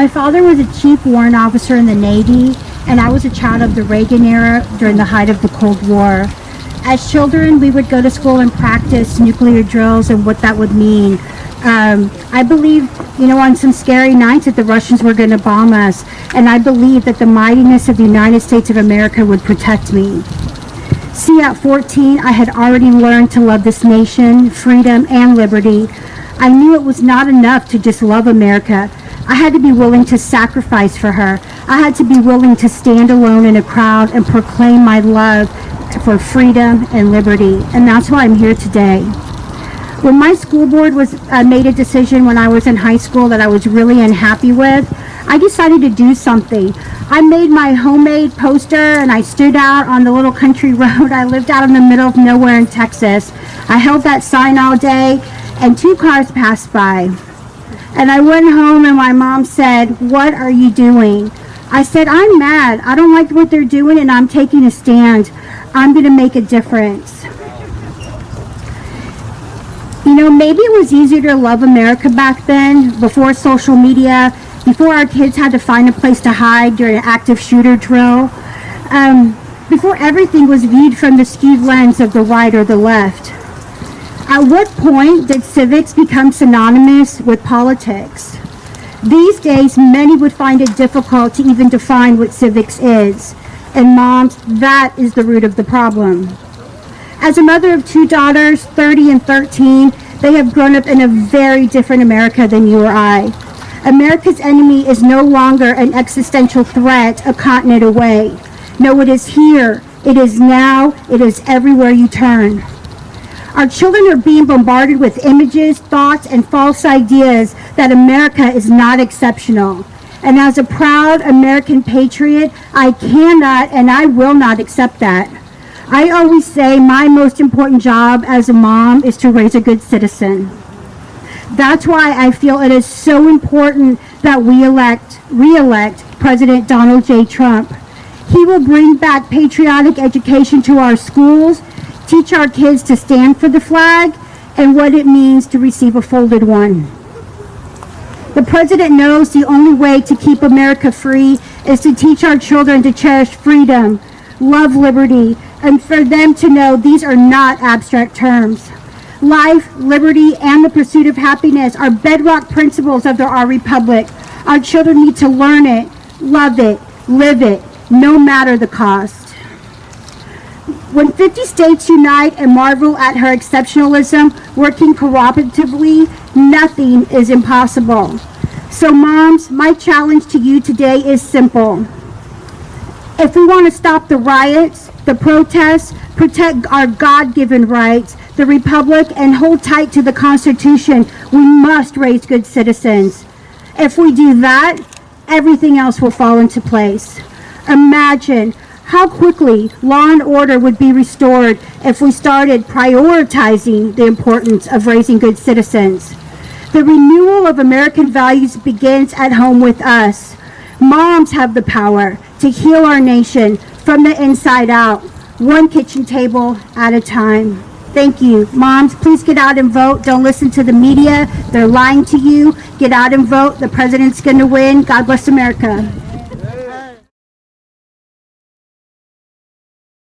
My father was a chief warrant officer in the Navy, and I was a child of the Reagan era during the height of the Cold War. As children, we would go to school and practice nuclear drills and what that would mean. I believed, on some scary nights that the Russians were going to bomb us, and I believed that the mightiness of the United States of America would protect me. See, at 14, I had already learned to love this nation, freedom, and liberty. I knew it was not enough to just love America. I had to be willing to sacrifice for her. I had to be willing to stand alone in a crowd and proclaim my love for freedom and liberty. And that's why I'm here today. When my school board made a decision when I was in high school that I was really unhappy with, I decided to do something. I made my homemade poster and I stood out on the little country road. I lived out in the middle of nowhere in Texas. I held that sign all day and 2 cars passed by. And I went home and my mom said, "What are you doing?" I said, "I'm mad. I don't like what they're doing and I'm taking a stand. I'm going to make a difference." Maybe it was easier to love America back then, before social media, before our kids had to find a place to hide during an active shooter drill, before everything was viewed from the skewed lens of the right or the left. At what point did civics become synonymous with politics? These days, many would find it difficult to even define what civics is. And moms, that is the root of the problem. As a mother of 2 daughters, 30 and 13, they have grown up in a very different America than you or I. America's enemy is no longer an existential threat a continent away. No, it is here. It is now. It is everywhere you turn. Our children are being bombarded with images, thoughts, and false ideas that America is not exceptional. And as a proud American patriot, I cannot and I will not accept that. I always say my most important job as a mom is to raise a good citizen. That's why I feel it is so important that we re-elect President Donald J. Trump. He will bring back patriotic education to our schools, teach our kids to stand for the flag and what it means to receive a folded one. The president knows the only way to keep America free is to teach our children to cherish freedom, love liberty, and for them to know these are not abstract terms. Life, liberty, and the pursuit of happiness are bedrock principles of our republic. Our children need to learn it, love it, live it, no matter the cost. When 50 states unite and marvel at her exceptionalism, working cooperatively, nothing is impossible. So moms, my challenge to you today is simple. If we want to stop the riots, the protests, protect our God-given rights, the Republic, and hold tight to the Constitution, we must raise good citizens. If we do that, everything else will fall into place. Imagine how quickly law and order would be restored if we started prioritizing the importance of raising good citizens. The renewal of American values begins at home with us. Moms have the power to heal our nation from the inside out, one kitchen table at a time. Thank you. Moms, please get out and vote. Don't listen to the media. They're lying to you. Get out and vote. The president's going to win. God bless America.